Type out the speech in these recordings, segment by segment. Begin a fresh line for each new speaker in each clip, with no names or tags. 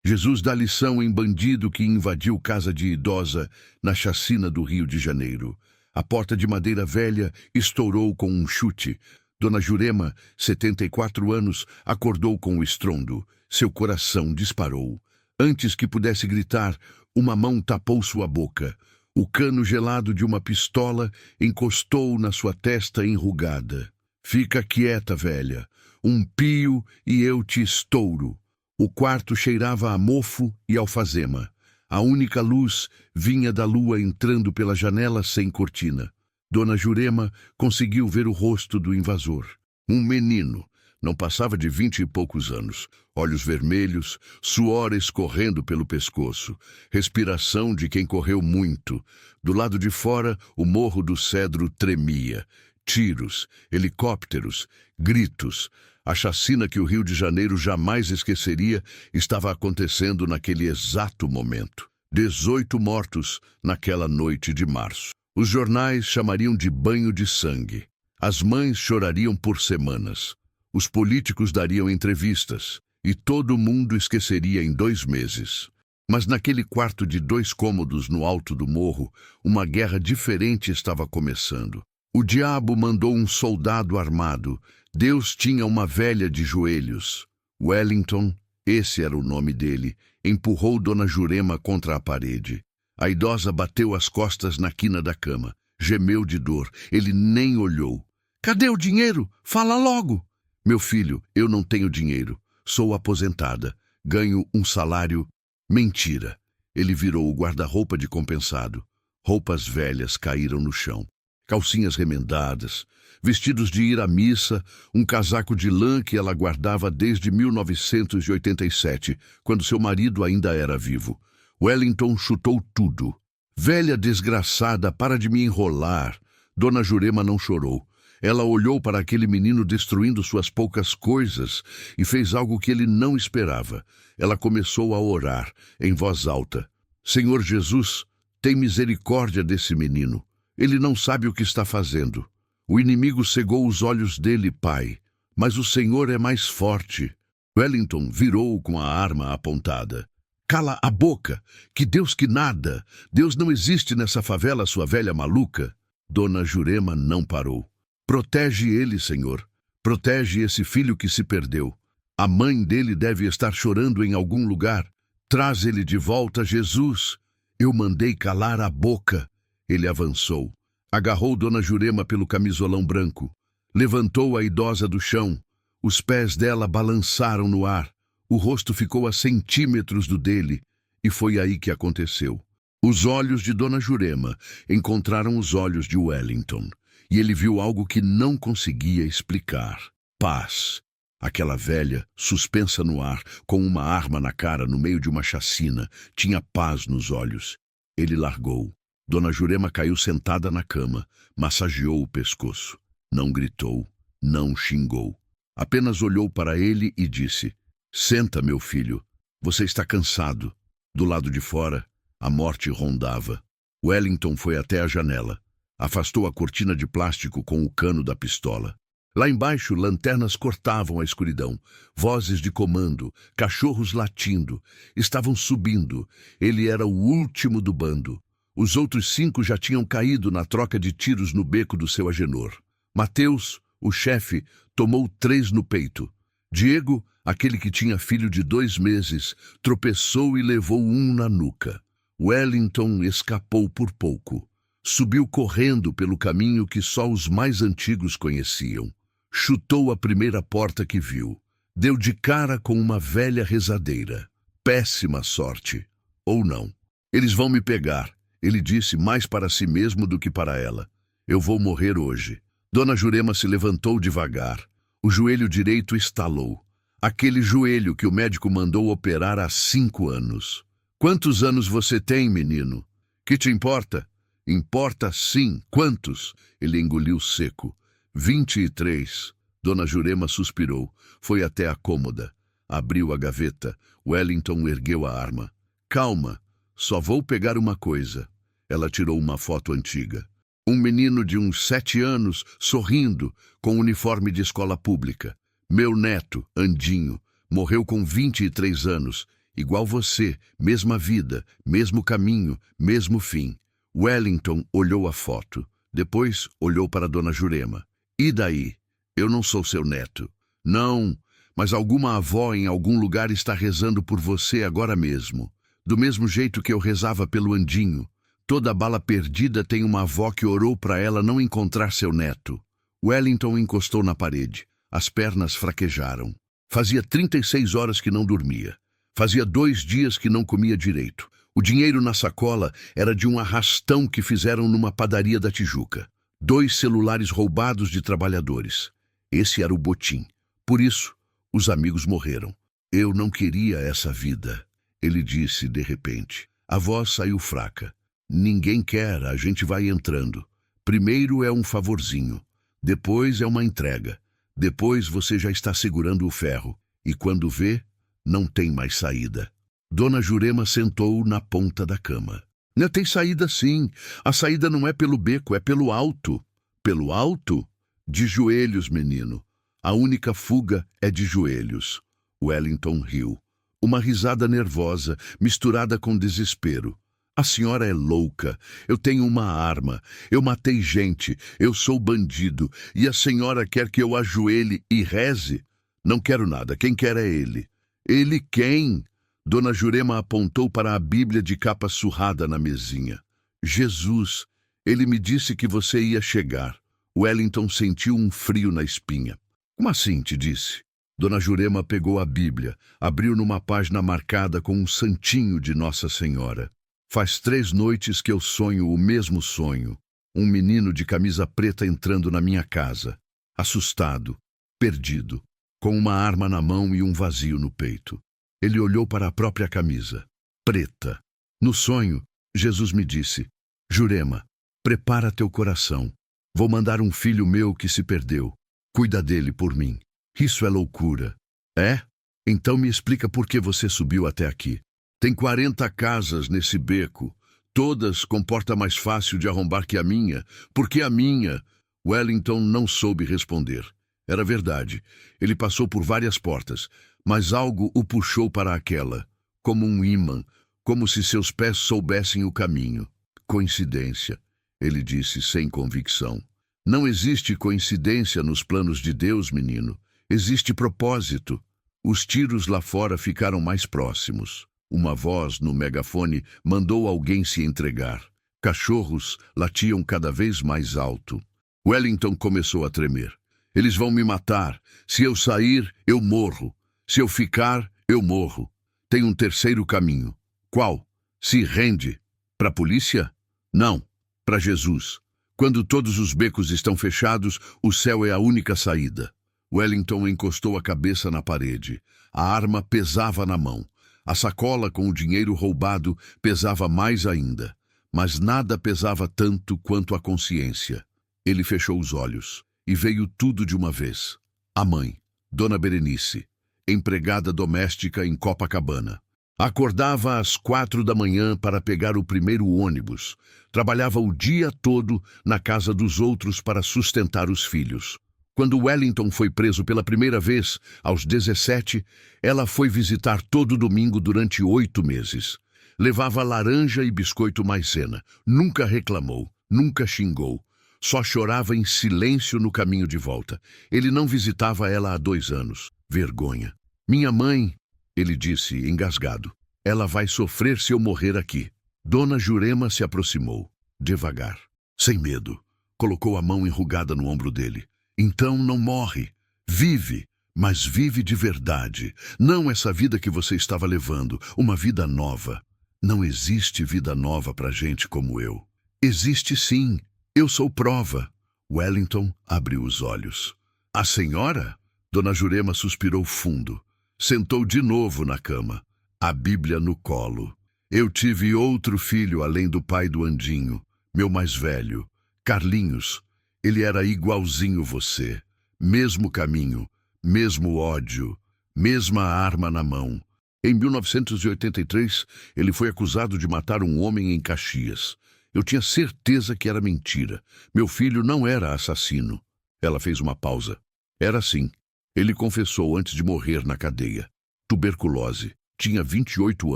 Jesus dá lição em bandido que invadiu casa de idosa na chacina do Rio de Janeiro. A porta de madeira velha estourou com um chute. Dona Jurema, 74 anos, acordou com o estrondo. Seu coração disparou. Antes que pudesse gritar, uma mão tapou sua boca. O cano gelado de uma pistola encostou na sua testa enrugada. Fica quieta, velha. Um pio e eu te estouro. O quarto cheirava a mofo e alfazema. A única luz vinha da lua entrando pela janela sem cortina. Dona Jurema conseguiu ver o rosto do invasor. Um menino, não passava de 20 e poucos anos. Olhos vermelhos, suor escorrendo pelo pescoço. Respiração de quem correu muito. Do lado de fora, o Morro do Cedro tremia. Tiros, helicópteros, gritos. A chacina que o Rio de Janeiro jamais esqueceria estava acontecendo naquele exato momento. 18 mortos naquela noite de março. Os jornais chamariam de banho de sangue. As mães chorariam por semanas. Os políticos dariam entrevistas. E todo mundo esqueceria em 2 meses. Mas naquele quarto de 2 cômodos no alto do morro, uma guerra diferente estava começando. O diabo mandou um soldado armado. Deus tinha uma velha de joelhos. Wellington, esse era o nome dele, empurrou Dona Jurema contra a parede. A idosa bateu as costas na quina da cama. Gemeu de dor. Ele nem olhou. Cadê o dinheiro? Fala logo! Meu filho, eu não tenho dinheiro. Sou aposentada. Ganho um salário. Mentira. Ele virou o guarda-roupa de compensado. Roupas velhas caíram no chão. Calcinhas remendadas, vestidos de ir à missa, um casaco de lã que ela guardava desde 1987, quando seu marido ainda era vivo. Wellington chutou tudo. Velha desgraçada, para de me enrolar. Dona Jurema não chorou. Ela olhou para aquele menino destruindo suas poucas coisas e fez algo que ele não esperava. Ela começou a orar, em voz alta. Senhor Jesus, tem misericórdia desse menino. Ele não sabe o que está fazendo. O inimigo cegou os olhos dele, pai. Mas o Senhor é mais forte. Wellington virou com a arma apontada. Cala a boca! Que Deus que nada! Deus não existe nessa favela, sua velha maluca! Dona Jurema não parou. Protege ele, Senhor. Protege esse filho que se perdeu. A mãe dele deve estar chorando em algum lugar. Traz ele de volta, Jesus. Eu mandei calar a boca. Ele avançou. Agarrou Dona Jurema pelo camisolão branco. Levantou a idosa do chão. Os pés dela balançaram no ar. O rosto ficou a centímetros do dele. E foi aí que aconteceu. Os olhos de Dona Jurema encontraram os olhos de Wellington. E ele viu algo que não conseguia explicar. Paz. Aquela velha, suspensa no ar, com uma arma na cara no meio de uma chacina, tinha paz nos olhos. Ele largou. Dona Jurema caiu sentada na cama, massageou o pescoço. Não gritou, não xingou. Apenas olhou para ele e disse: Senta, meu filho. Você está cansado. Do lado de fora, a morte rondava. Wellington foi até a janela. Afastou a cortina de plástico com o cano da pistola. Lá embaixo, lanternas cortavam a escuridão. Vozes de comando, cachorros latindo. Estavam subindo. Ele era o último do bando. Os outros 5 já tinham caído na troca de tiros no beco do seu Agenor. Mateus, o chefe, tomou 3 no peito. Diego, aquele que tinha filho de 2 meses, tropeçou e levou 1 na nuca. Wellington escapou por pouco. Subiu correndo pelo caminho que só os mais antigos conheciam. Chutou a primeira porta que viu. Deu de cara com uma velha rezadeira. Péssima sorte. Ou não. Eles vão me pegar, ele disse mais para si mesmo do que para ela. Eu vou morrer hoje. Dona Jurema se levantou devagar. O joelho direito estalou. Aquele joelho que o médico mandou operar há 5 anos. Quantos anos você tem, menino? Que te importa? Importa sim. Quantos? Ele engoliu seco. 23. Dona Jurema suspirou. Foi até a cômoda. Abriu a gaveta. Wellington ergueu a arma. Calma. Só vou pegar uma coisa. Ela tirou uma foto antiga. Um menino de uns 7 anos, sorrindo, com uniforme de escola pública. Meu neto, Andinho, morreu com 23 anos. Igual você, mesma vida, mesmo caminho, mesmo fim. Wellington olhou a foto. Depois olhou para Dona Jurema. E daí? Eu não sou seu neto. Não, mas alguma avó em algum lugar está rezando por você agora mesmo. Do mesmo jeito que eu rezava pelo Andinho. Toda bala perdida tem uma avó que orou para ela não encontrar seu neto. Wellington encostou na parede. As pernas fraquejaram. Fazia 36 horas que não dormia. Fazia 2 dias que não comia direito. O dinheiro na sacola era de um arrastão que fizeram numa padaria da Tijuca. 2 celulares roubados de trabalhadores. Esse era o botim. Por isso, os amigos morreram. Eu não queria essa vida, ele disse de repente. A voz saiu fraca. Ninguém quer, a gente vai entrando. Primeiro é um favorzinho. Depois é uma entrega. Depois você já está segurando o ferro. E quando vê, não tem mais saída. Dona Jurema sentou na ponta da cama. Não tem saída sim. A saída não é pelo beco, é pelo alto. Pelo alto? De joelhos, menino. A única fuga é de joelhos. Wellington riu. Uma risada nervosa, misturada com desespero. A senhora é louca. Eu tenho uma arma. Eu matei gente. Eu sou bandido. E a senhora quer que eu ajoelhe e reze? Não quero nada. Quem quer é ele. Ele quem? Dona Jurema apontou para a Bíblia de capa surrada na mesinha. Jesus, ele me disse que você ia chegar. Wellington sentiu um frio na espinha. Como assim, te disse? Dona Jurema pegou a Bíblia, abriu numa página marcada com um santinho de Nossa Senhora. Faz 3 noites que eu sonho o mesmo sonho. Um menino de camisa preta entrando na minha casa. Assustado, perdido, com uma arma na mão e um vazio no peito. Ele olhou para a própria camisa. Preta. No sonho, Jesus me disse, Jurema, prepara teu coração. Vou mandar um filho meu que se perdeu. Cuida dele por mim. Isso é loucura. É? Então me explica por que você subiu até aqui. Tem 40 casas nesse beco. Todas com porta mais fácil de arrombar que a minha. Por que a minha? Wellington não soube responder. Era verdade. Ele passou por várias portas, mas algo o puxou para aquela, como um ímã, como se seus pés soubessem o caminho. Coincidência, ele disse sem convicção. Não existe coincidência nos planos de Deus, menino. Existe propósito. Os tiros lá fora ficaram mais próximos. Uma voz no megafone mandou alguém se entregar. Cachorros latiam cada vez mais alto. Wellington começou a tremer. Eles vão me matar. Se eu sair, eu morro. Se eu ficar, eu morro. Tem um terceiro caminho. Qual? Se rende. Para a polícia? Não. Para Jesus. Quando todos os becos estão fechados, o céu é a única saída. Wellington encostou a cabeça na parede. A arma pesava na mão. A sacola com o dinheiro roubado pesava mais ainda. Mas nada pesava tanto quanto a consciência. Ele fechou os olhos. E veio tudo de uma vez. A mãe, Dona Berenice, empregada doméstica em Copacabana. Acordava às 4 da manhã para pegar o primeiro ônibus. Trabalhava o dia todo na casa dos outros para sustentar os filhos. Quando Wellington foi preso pela primeira vez, aos 17, ela foi visitar todo domingo durante 8 meses. Levava laranja e biscoito maisena. Nunca reclamou, nunca xingou. Só chorava em silêncio no caminho de volta. Ele não visitava ela há 2 anos. Vergonha. Minha mãe, ele disse, engasgado. Ela vai sofrer se eu morrer aqui. Dona Jurema se aproximou, devagar, sem medo. Colocou a mão enrugada no ombro dele. Então não morre. Vive, mas vive de verdade. Não essa vida que você estava levando, uma vida nova. Não existe vida nova para gente como eu. Existe sim. Eu sou prova. Wellington abriu os olhos. A senhora? Dona Jurema suspirou fundo. Sentou de novo na cama, a Bíblia no colo. Eu tive outro filho além do pai do Andinho, meu mais velho, Carlinhos. Ele era igualzinho você. Mesmo caminho, mesmo ódio, mesma arma na mão. Em 1983, ele foi acusado de matar um homem em Caxias. Eu tinha certeza que era mentira. Meu filho não era assassino. Ela fez uma pausa. Era sim. Ele confessou antes de morrer na cadeia. Tuberculose. Tinha 28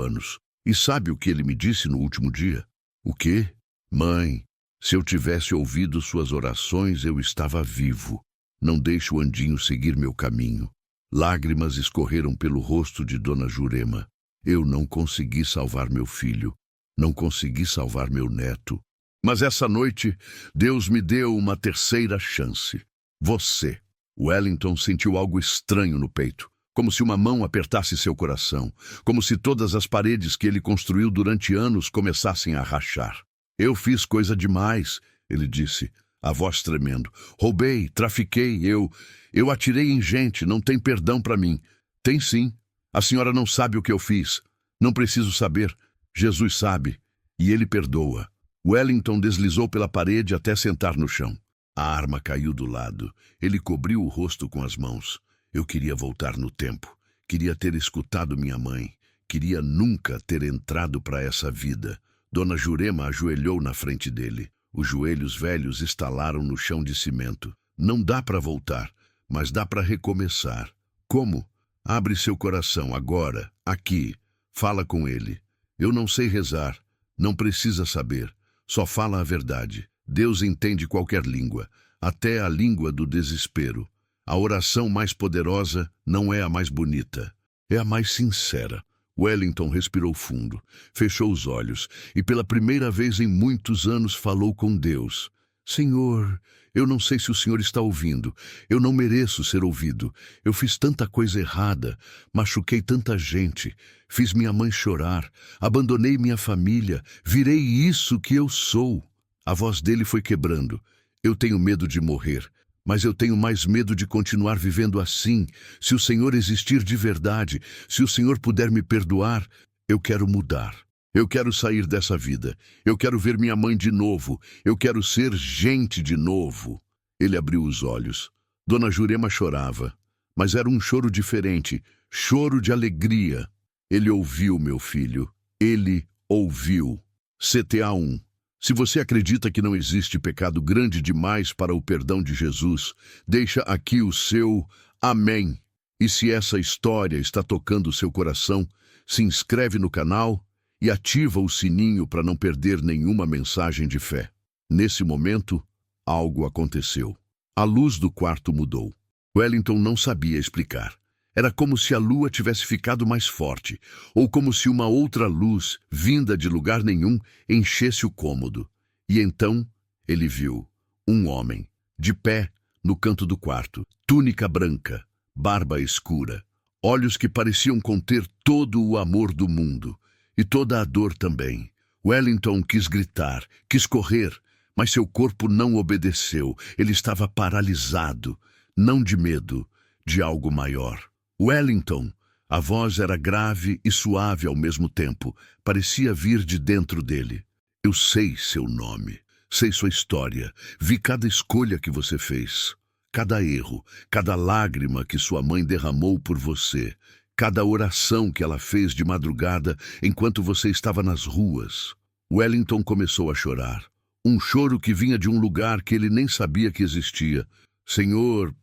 anos. E sabe o que ele me disse no último dia? O quê? Mãe, se eu tivesse ouvido suas orações, eu estava vivo. Não deixe o Andinho seguir meu caminho. Lágrimas escorreram pelo rosto de Dona Jurema. Eu não consegui salvar meu filho. Não consegui salvar meu neto. Mas essa noite, Deus me deu uma terceira chance. Você. Wellington sentiu algo estranho no peito. Como se uma mão apertasse seu coração. Como se todas as paredes que ele construiu durante anos começassem a rachar. Eu fiz coisa demais, ele disse, a voz tremendo. Roubei, trafiquei, eu atirei em gente, não tem perdão para mim. Tem sim. A senhora não sabe o que eu fiz. Não preciso saber. Jesus sabe. E ele perdoa. Wellington deslizou pela parede até sentar no chão. A arma caiu do lado. Ele cobriu o rosto com as mãos. Eu queria voltar no tempo. Queria ter escutado minha mãe. Queria nunca ter entrado para essa vida. Dona Jurema ajoelhou na frente dele. Os joelhos velhos estalaram no chão de cimento. Não dá para voltar, mas dá para recomeçar. Como? Abre seu coração agora, aqui. Fala com ele. Eu não sei rezar. Não precisa saber. Só fala a verdade. Deus entende qualquer língua, até a língua do desespero. A oração mais poderosa não é a mais bonita, é a mais sincera. Wellington respirou fundo, fechou os olhos e pela primeira vez em muitos anos falou com Deus. Senhor, eu não sei se o Senhor está ouvindo. Eu não mereço ser ouvido. Eu fiz tanta coisa errada, machuquei tanta gente, fiz minha mãe chorar, abandonei minha família, virei isso que eu sou. A voz dele foi quebrando. Eu tenho medo de morrer, mas eu tenho mais medo de continuar vivendo assim. Se o Senhor existir de verdade, se o Senhor puder me perdoar, eu quero mudar. Eu quero sair dessa vida. Eu quero ver minha mãe de novo. Eu quero ser gente de novo. Ele abriu os olhos. Dona Jurema chorava, mas era um choro diferente, choro de alegria. Ele ouviu, meu filho. Ele ouviu. CTA 1. Se você acredita que não existe pecado grande demais para o perdão de Jesus, deixa aqui o seu amém. E se essa história está tocando o seu coração, se inscreve no canal e ativa o sininho para não perder nenhuma mensagem de fé. Nesse momento, algo aconteceu. A luz do quarto mudou. Wellington não sabia explicar. Era como se a lua tivesse ficado mais forte, ou como se uma outra luz, vinda de lugar nenhum, enchesse o cômodo. E então ele viu um homem, de pé, no canto do quarto, túnica branca, barba escura, olhos que pareciam conter todo o amor do mundo, e toda a dor também. Wellington quis gritar, quis correr, mas seu corpo não obedeceu. Ele estava paralisado, não de medo, de algo maior. Wellington, a voz era grave e suave ao mesmo tempo, parecia vir de dentro dele. Eu sei seu nome, sei sua história, vi cada escolha que você fez, cada erro, cada lágrima que sua mãe derramou por você, cada oração que ela fez de madrugada enquanto você estava nas ruas. Wellington começou a chorar, um choro que vinha de um lugar que ele nem sabia que existia. Senhor,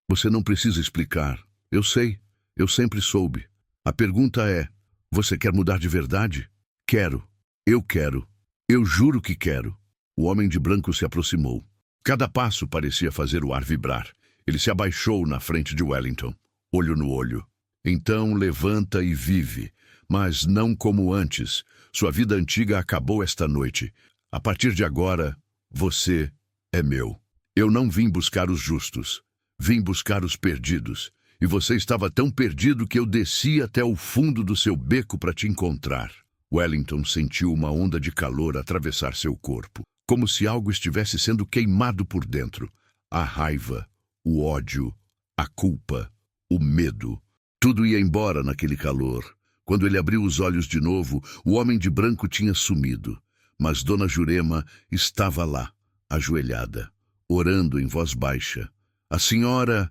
Você não precisa explicar. Eu sei, eu sempre soube. A pergunta é, você quer mudar de verdade? Quero, eu juro que quero. O homem de branco se aproximou. Cada passo parecia fazer o ar vibrar. Ele se abaixou na frente de Wellington, olho no olho. Então levanta e vive, mas não como antes. Sua vida antiga acabou esta noite. A partir de agora, você é meu. Eu não vim buscar os justos, vim buscar os perdidos. E você estava tão perdido que eu desci até o fundo do seu beco para te encontrar. Wellington sentiu uma onda de calor atravessar seu corpo, como se algo estivesse sendo queimado por dentro. A raiva, o ódio, a culpa, o medo. Tudo ia embora naquele calor. Quando ele abriu os olhos de novo, o homem de branco tinha sumido. Mas Dona Jurema estava lá, ajoelhada, orando em voz baixa. A senhora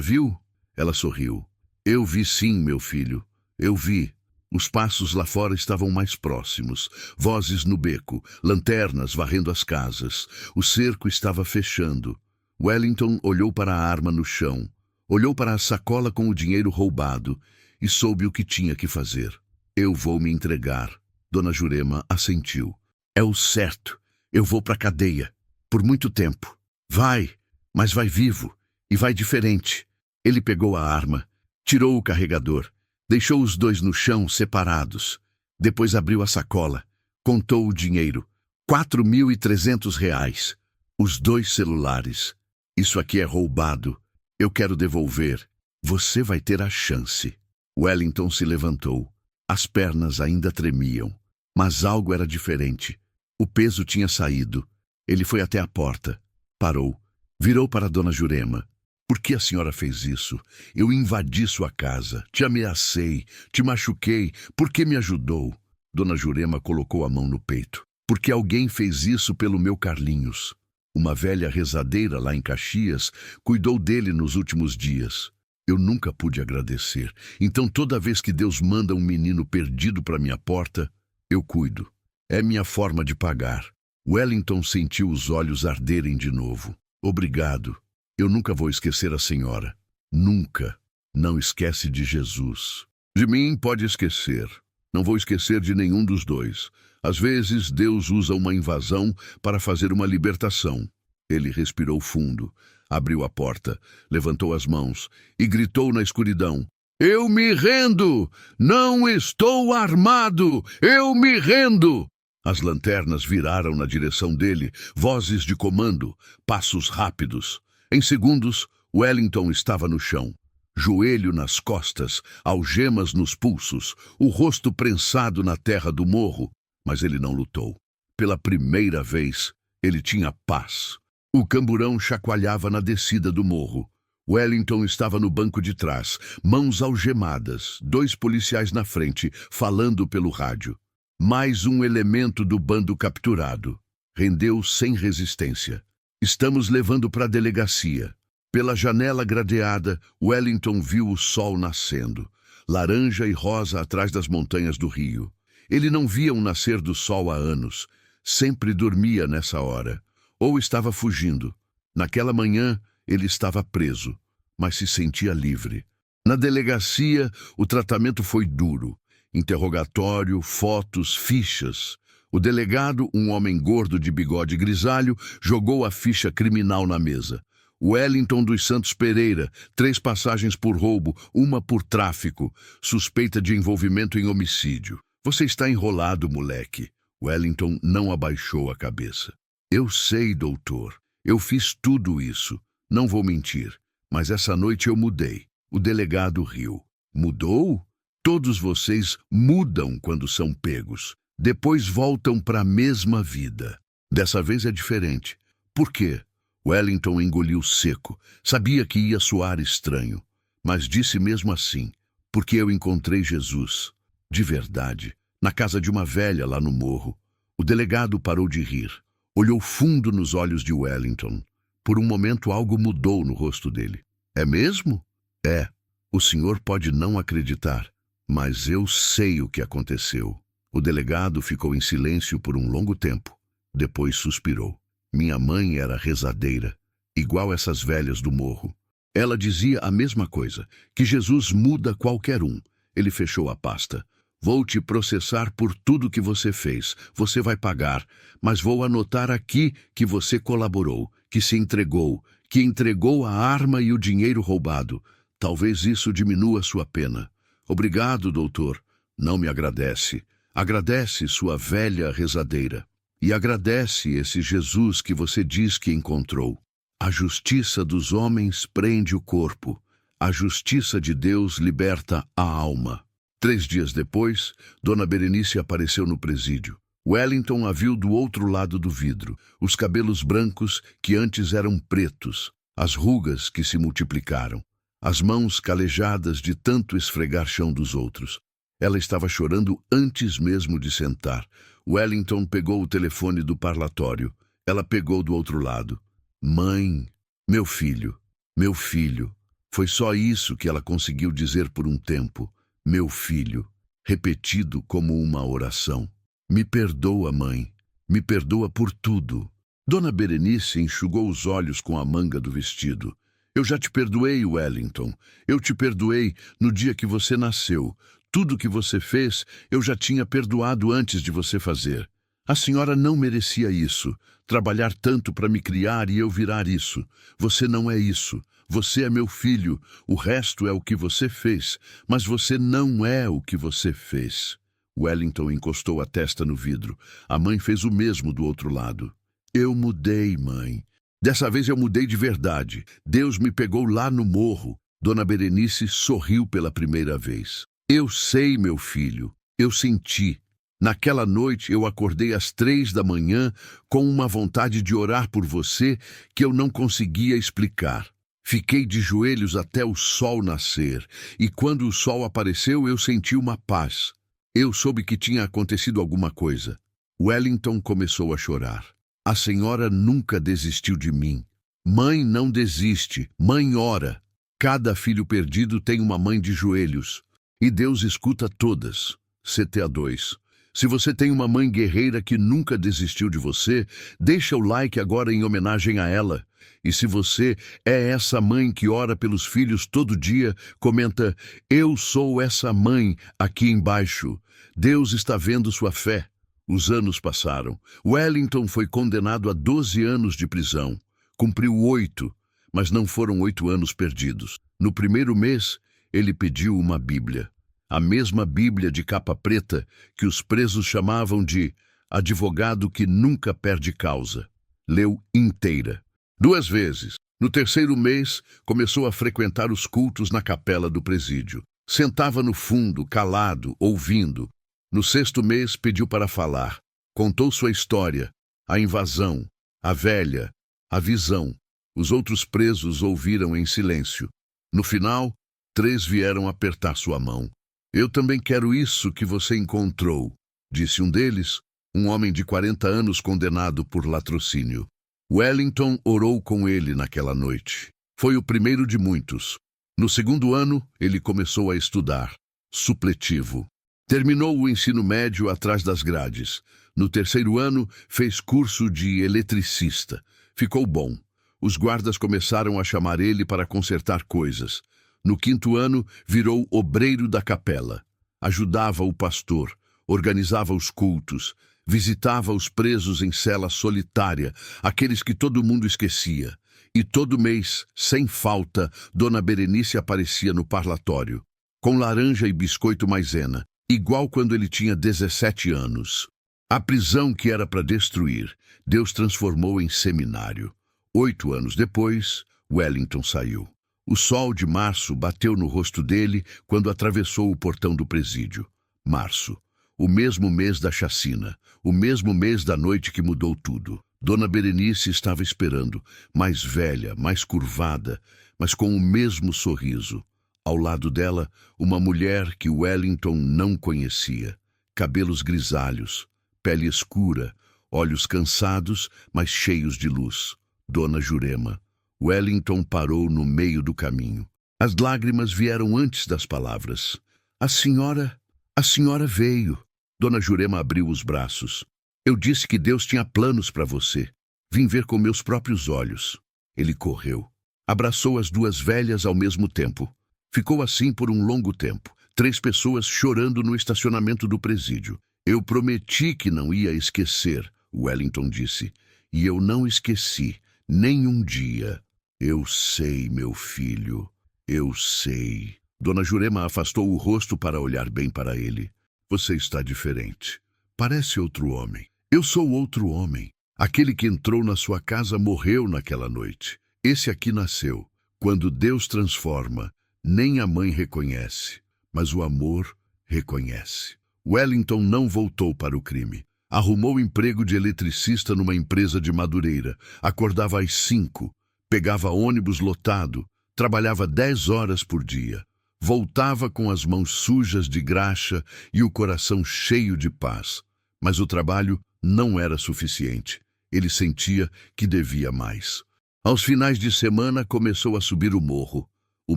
viu? Ela sorriu. Eu vi sim, meu filho. Eu vi. Os passos lá fora estavam mais próximos. Vozes no beco, lanternas varrendo as casas. O cerco estava fechando. Wellington olhou para a arma no chão. Olhou para a sacola com o dinheiro roubado. e soube o que tinha que fazer. Eu vou me entregar. Dona Jurema assentiu. É o certo. Eu vou para a cadeia. Por muito tempo. Vai, mas vai vivo. E vai diferente. Ele pegou a arma, tirou o carregador, deixou os dois no chão separados. Depois abriu a sacola, contou o dinheiro. R$ 4.300. Os 2 celulares. Isso aqui é roubado. Eu quero devolver. Você vai ter a chance. Wellington se levantou. As pernas ainda tremiam. Mas algo era diferente. O peso tinha saído. Ele foi até a porta. Parou. Virou para Dona Jurema. Por que a senhora fez isso? Eu invadi sua casa. Te ameacei. Te machuquei. Por que me ajudou? Dona Jurema colocou a mão no peito. Porque alguém fez isso pelo meu Carlinhos. Uma velha rezadeira lá em Caxias cuidou dele nos últimos dias. Eu nunca pude agradecer. Então toda vez que Deus manda um menino perdido para minha porta, eu cuido. É minha forma de pagar. Wellington sentiu os olhos arderem de novo. Obrigado. Eu nunca vou esquecer a senhora. Nunca. Não esquece de Jesus. De mim pode esquecer. Não vou esquecer de nenhum dos dois. Às vezes, Deus usa uma invasão para fazer uma libertação. Ele respirou fundo, abriu a porta, levantou as mãos e gritou na escuridão. Eu me rendo! Não estou armado! Eu me rendo! As lanternas viraram na direção dele, vozes de comando, passos rápidos. Em segundos, Wellington estava no chão. Joelho nas costas, algemas nos pulsos, o rosto prensado na terra do morro. Mas ele não lutou. Pela primeira vez, ele tinha paz. O camburão chacoalhava na descida do morro. Wellington estava no banco de trás, mãos algemadas, 2 policiais na frente, falando pelo rádio. Mais um elemento do bando capturado. Rendeu sem resistência. Estamos levando para a delegacia. Pela janela gradeada, Wellington viu o sol nascendo, laranja e rosa atrás das montanhas do rio. Ele não via um nascer do sol há anos. Sempre dormia nessa hora. Ou estava fugindo. Naquela manhã, ele estava preso, mas se sentia livre. Na delegacia, o tratamento foi duro. Interrogatório, fotos, fichas. O delegado, um homem gordo de bigode grisalho, jogou a ficha criminal na mesa. Wellington dos Santos Pereira, 3 passagens por roubo, 1 por tráfico, suspeita de envolvimento em homicídio. Você está enrolado, moleque. Wellington não abaixou a cabeça. Eu sei, doutor. Eu fiz tudo isso. Não vou mentir. Mas essa noite eu mudei. O delegado riu. Mudou? Todos vocês mudam quando são pegos. Depois voltam para a mesma vida. Dessa vez é diferente. Por quê? Wellington engoliu seco. Sabia que ia soar estranho. Mas disse mesmo assim. Porque eu encontrei Jesus. De verdade. Na casa de uma velha lá no morro. O delegado parou de rir. Olhou fundo nos olhos de Wellington. Por um momento algo mudou no rosto dele. É mesmo? É. O senhor pode não acreditar. Mas eu sei o que aconteceu. O delegado ficou em silêncio por um longo tempo. Depois suspirou. Minha mãe era rezadeira, igual essas velhas do morro. Ela dizia a mesma coisa, que Jesus muda qualquer um. Ele fechou a pasta. Vou te processar por tudo que você fez. Você vai pagar, mas vou anotar aqui que você colaborou, que se entregou, que entregou a arma e o dinheiro roubado. Talvez isso diminua sua pena. Obrigado, doutor. Não me agradece. Agradece sua velha rezadeira. E agradece esse Jesus que você diz que encontrou. A justiça dos homens prende o corpo. A justiça de Deus liberta a alma. 3 dias depois, Dona Berenice apareceu no presídio. Wellington a viu do outro lado do vidro. Os cabelos brancos, que antes eram pretos. As rugas que se multiplicaram. As mãos calejadas de tanto esfregar chão dos outros. Ela estava chorando antes mesmo de sentar. Wellington pegou o telefone do parlatório. Ela pegou do outro lado. Mãe, meu filho, meu filho. Foi só isso que ela conseguiu dizer por um tempo. Meu filho, repetido como uma oração. Me perdoa, mãe. Me perdoa por tudo. Dona Berenice enxugou os olhos com a manga do vestido. Eu já te perdoei, Wellington. Eu te perdoei no dia que você nasceu. Tudo que você fez, eu já tinha perdoado antes de você fazer. A senhora não merecia isso. Trabalhar tanto para me criar e eu virar isso. Você não é isso. Você é meu filho. O resto é o que você fez. Mas você não é o que você fez. Wellington encostou a testa no vidro. A mãe fez o mesmo do outro lado. Eu mudei, mãe. Dessa vez eu mudei de verdade. Deus me pegou lá no morro. Dona Berenice sorriu pela primeira vez. Eu sei, meu filho. Eu senti. Naquela noite eu acordei às 3 da manhã com uma vontade de orar por você que eu não conseguia explicar. Fiquei de joelhos até o sol nascer, e quando o sol apareceu eu senti uma paz. Eu soube que tinha acontecido alguma coisa. Wellington começou a chorar. A senhora nunca desistiu de mim. Mãe não desiste, mãe ora. Cada filho perdido tem uma mãe de joelhos. E Deus escuta todas. CTA 2. Se você tem uma mãe guerreira que nunca desistiu de você, deixa o like agora em homenagem a ela. E se você é essa mãe que ora pelos filhos todo dia, comenta: eu sou essa mãe aqui embaixo. Deus está vendo sua fé. Os anos passaram. Wellington foi condenado a 12 anos de prisão. Cumpriu 8, mas não foram 8 anos perdidos. No primeiro mês, ele pediu uma Bíblia. A mesma Bíblia de capa preta que os presos chamavam de advogado que nunca perde causa. Leu inteira. 2 vezes. No terceiro mês, começou a frequentar os cultos na capela do presídio. Sentava no fundo, calado, ouvindo. No 6º mês, pediu para falar. Contou sua história, a invasão, a velha, a visão. Os outros presos ouviram em silêncio. No final, 3 vieram apertar sua mão. Eu também quero isso que você encontrou, disse um deles, um homem de 40 anos condenado por latrocínio. Wellington orou com ele naquela noite. Foi o primeiro de muitos. No 2º ano, ele começou a estudar. Supletivo. Terminou o ensino médio atrás das grades. No 3º ano, fez curso de eletricista. Ficou bom. Os guardas começaram a chamar ele para consertar coisas. No 5º ano, virou obreiro da capela. Ajudava o pastor, organizava os cultos, visitava os presos em cela solitária, aqueles que todo mundo esquecia. E todo mês, sem falta, Dona Berenice aparecia no parlatório, com laranja e biscoito maisena, igual quando ele tinha 17 anos. A prisão que era para destruir, Deus transformou em seminário. 8 anos depois, Wellington saiu. O sol de março bateu no rosto dele quando atravessou o portão do presídio. Março, o mesmo mês da chacina, o mesmo mês da noite que mudou tudo. Dona Berenice estava esperando, mais velha, mais curvada, mas com o mesmo sorriso. Ao lado dela, uma mulher que Wellington não conhecia. Cabelos grisalhos, pele escura, olhos cansados, mas cheios de luz. Dona Jurema. Wellington parou no meio do caminho. As lágrimas vieram antes das palavras. A senhora veio. Dona Jurema abriu os braços. Eu disse que Deus tinha planos para você. Vim ver com meus próprios olhos. Ele correu. Abraçou as 2 velhas ao mesmo tempo. Ficou assim por um longo tempo. 3 pessoas chorando no estacionamento do presídio. Eu prometi que não ia esquecer, Wellington disse. E eu não esqueci, nem um dia. Eu sei, meu filho, eu sei. Dona Jurema afastou o rosto para olhar bem para ele. Você está diferente. Parece outro homem. Eu sou outro homem. Aquele que entrou na sua casa morreu naquela noite. Esse aqui nasceu. Quando Deus transforma, nem a mãe reconhece, mas o amor reconhece. Wellington não voltou para o crime. Arrumou emprego de eletricista numa empresa de Madureira. Acordava às 5, pegava ônibus lotado, trabalhava 10 horas por dia. Voltava com as mãos sujas de graxa e o coração cheio de paz. Mas o trabalho não era suficiente. Ele sentia que devia mais. Aos finais de semana começou a subir o morro. O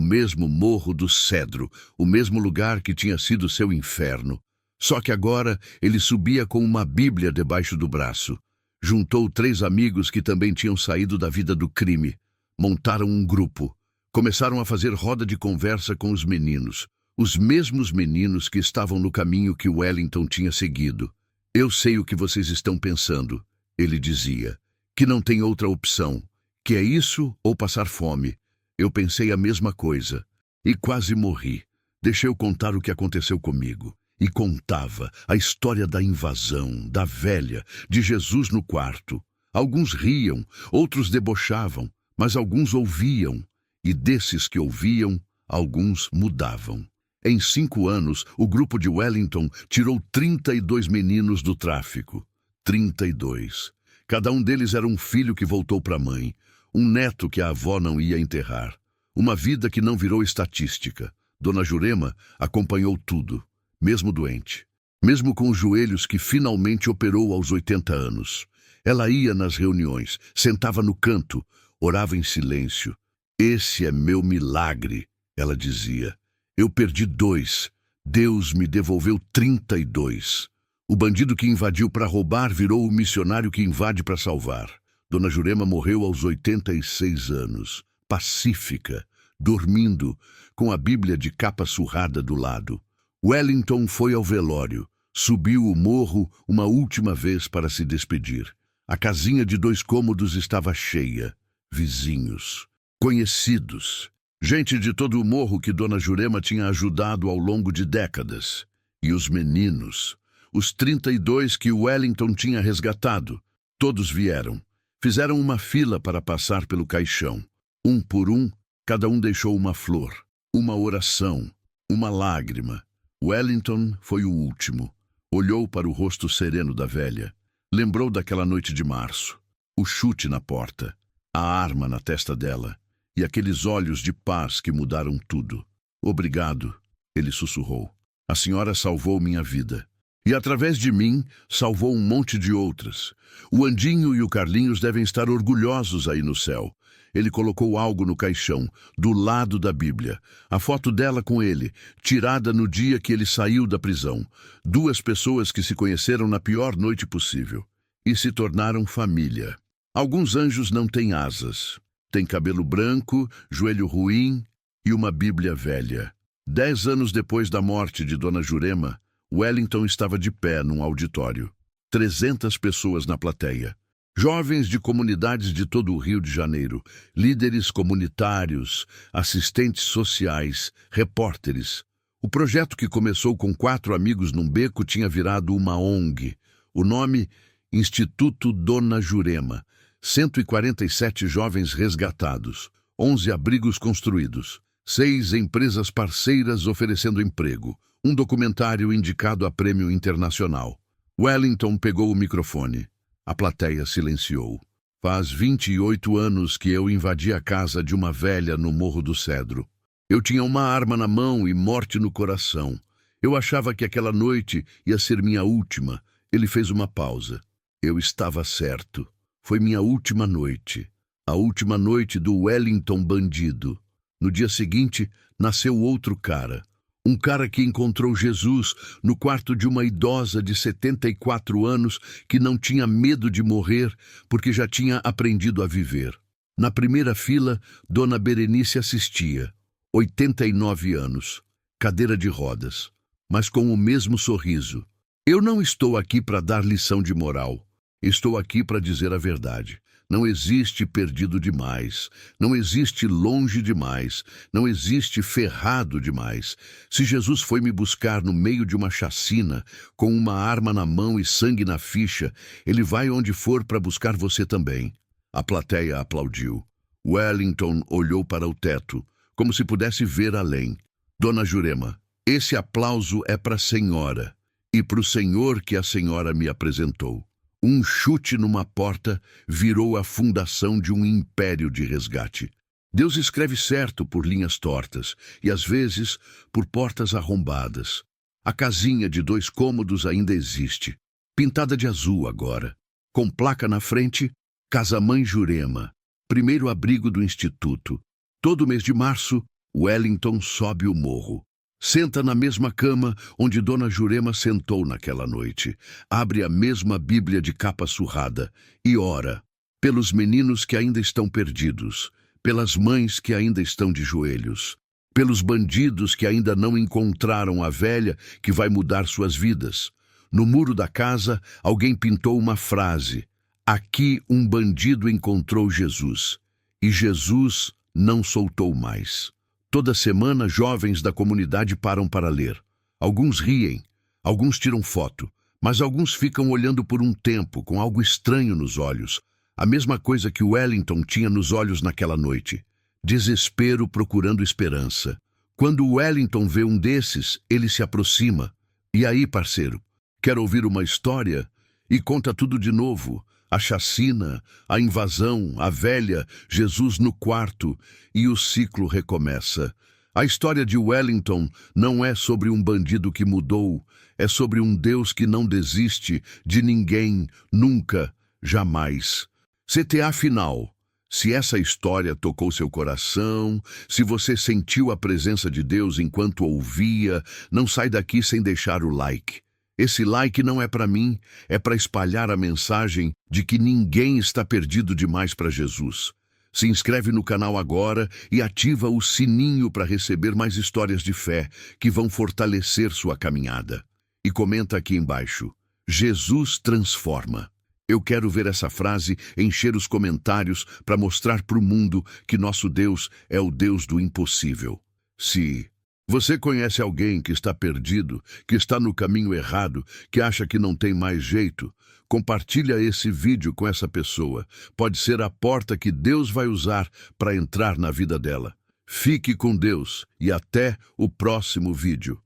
mesmo morro do Cedro, o mesmo lugar que tinha sido seu inferno. Só que agora ele subia com uma Bíblia debaixo do braço. Juntou 3 amigos que também tinham saído da vida do crime. Montaram um grupo. Começaram a fazer roda de conversa com os meninos, os mesmos meninos que estavam no caminho que Wellington tinha seguido. Eu sei o que vocês estão pensando, ele dizia, que não tem outra opção, que é isso ou passar fome. Eu pensei a mesma coisa e quase morri. Deixa eu contar o que aconteceu comigo. E contava a história da invasão, da velha, de Jesus no quarto. Alguns riam, outros debochavam, mas alguns ouviam. E desses que ouviam, alguns mudavam. Em 5 anos, o grupo de Wellington tirou 32 meninos do tráfico. 32. Cada um deles era um filho que voltou para a mãe, um neto que a avó não ia enterrar. Uma vida que não virou estatística. Dona Jurema acompanhou tudo, mesmo doente. Mesmo com os joelhos que finalmente operou aos 80 anos. Ela ia nas reuniões, sentava no canto, orava em silêncio. Esse é meu milagre, ela dizia. Eu perdi 2. Deus me devolveu 32. O bandido que invadiu para roubar virou o missionário que invade para salvar. Dona Jurema morreu aos 86 anos, pacífica, dormindo, com a Bíblia de capa surrada do lado. Wellington foi ao velório, subiu o morro uma última vez para se despedir. A casinha de 2 cômodos estava cheia. Vizinhos, conhecidos, gente de todo o morro que Dona Jurema tinha ajudado ao longo de décadas. E os meninos, os 32 que Wellington tinha resgatado, todos vieram. Fizeram uma fila para passar pelo caixão. Um por um, cada um deixou uma flor, uma oração, uma lágrima. Wellington foi o último. Olhou para o rosto sereno da velha. Lembrou daquela noite de março. O chute na porta, a arma na testa dela e aqueles olhos de paz que mudaram tudo. Obrigado, ele sussurrou. A senhora salvou minha vida. E através de mim, salvou um monte de outras. O Andinho e o Carlinhos devem estar orgulhosos aí no céu. Ele colocou algo no caixão, do lado da Bíblia. A foto dela com ele, tirada no dia que ele saiu da prisão. 2 pessoas que se conheceram na pior noite possível. E se tornaram família. Alguns anjos não têm asas. Têm cabelo branco, joelho ruim e uma Bíblia velha. 10 anos depois da morte de Dona Jurema, Wellington estava de pé num auditório. 300 pessoas na plateia. Jovens de comunidades de todo o Rio de Janeiro, líderes comunitários, assistentes sociais, repórteres. O projeto que começou com 4 amigos num beco tinha virado uma ONG. O nome, Instituto Dona Jurema. 147 jovens resgatados, 11 abrigos construídos, 6 empresas parceiras oferecendo emprego, um documentário indicado a prêmio internacional. Wellington pegou o microfone. A plateia silenciou. Faz 28 anos que eu invadi a casa de uma velha no Morro do Cedro. Eu tinha uma arma na mão e morte no coração. Eu achava que aquela noite ia ser minha última. Ele fez uma pausa. Eu estava certo. Foi minha última noite. A última noite do Wellington bandido. No dia seguinte, nasceu outro cara. Um cara que encontrou Jesus no quarto de uma idosa de 74 anos que não tinha medo de morrer porque já tinha aprendido a viver. Na primeira fila, Dona Berenice assistia. 89 anos, cadeira de rodas, mas com o mesmo sorriso. Eu não estou aqui para dar lição de moral. Estou aqui para dizer a verdade. Não existe perdido demais, não existe longe demais, não existe ferrado demais. Se Jesus foi me buscar no meio de uma chacina, com uma arma na mão e sangue na ficha, ele vai onde for para buscar você também. A plateia aplaudiu. Wellington olhou para o teto, como se pudesse ver além. Dona Jurema, esse aplauso é para a senhora, e para o senhor que a senhora me apresentou. Um chute numa porta virou a fundação de um império de resgate. Deus escreve certo por linhas tortas e, às vezes, por portas arrombadas. A casinha de 2 cômodos ainda existe, pintada de azul agora, com placa na frente, Casa Mãe Jurema, primeiro abrigo do Instituto. Todo mês de março, Wellington sobe o morro. Senta na mesma cama onde Dona Jurema sentou naquela noite. Abre a mesma Bíblia de capa surrada e ora pelos meninos que ainda estão perdidos, pelas mães que ainda estão de joelhos, pelos bandidos que ainda não encontraram a velha que vai mudar suas vidas. No muro da casa, alguém pintou uma frase: aqui um bandido encontrou Jesus. E Jesus não soltou mais. Toda semana, jovens da comunidade param para ler. Alguns riem, alguns tiram foto, mas alguns ficam olhando por um tempo, com algo estranho nos olhos. A mesma coisa que Wellington tinha nos olhos naquela noite. Desespero procurando esperança. Quando Wellington vê um desses, ele se aproxima. E aí, parceiro, quer ouvir uma história? E conta tudo de novo. A chacina, a invasão, a velha, Jesus no quarto, e o ciclo recomeça. A história de Wellington não é sobre um bandido que mudou, é sobre um Deus que não desiste de ninguém, nunca, jamais. CTA final. Se essa história tocou seu coração, se você sentiu a presença de Deus enquanto ouvia, não sai daqui sem deixar o like. Esse like não é para mim, é para espalhar a mensagem de que ninguém está perdido demais para Jesus. Se inscreve no canal agora e ativa o sininho para receber mais histórias de fé que vão fortalecer sua caminhada. E comenta aqui embaixo: Jesus transforma. Eu quero ver essa frase encher os comentários para mostrar para o mundo que nosso Deus é o Deus do impossível. Se você conhece alguém que está perdido, que está no caminho errado, que acha que não tem mais jeito, compartilha esse vídeo com essa pessoa. Pode ser a porta que Deus vai usar para entrar na vida dela. Fique com Deus e até o próximo vídeo.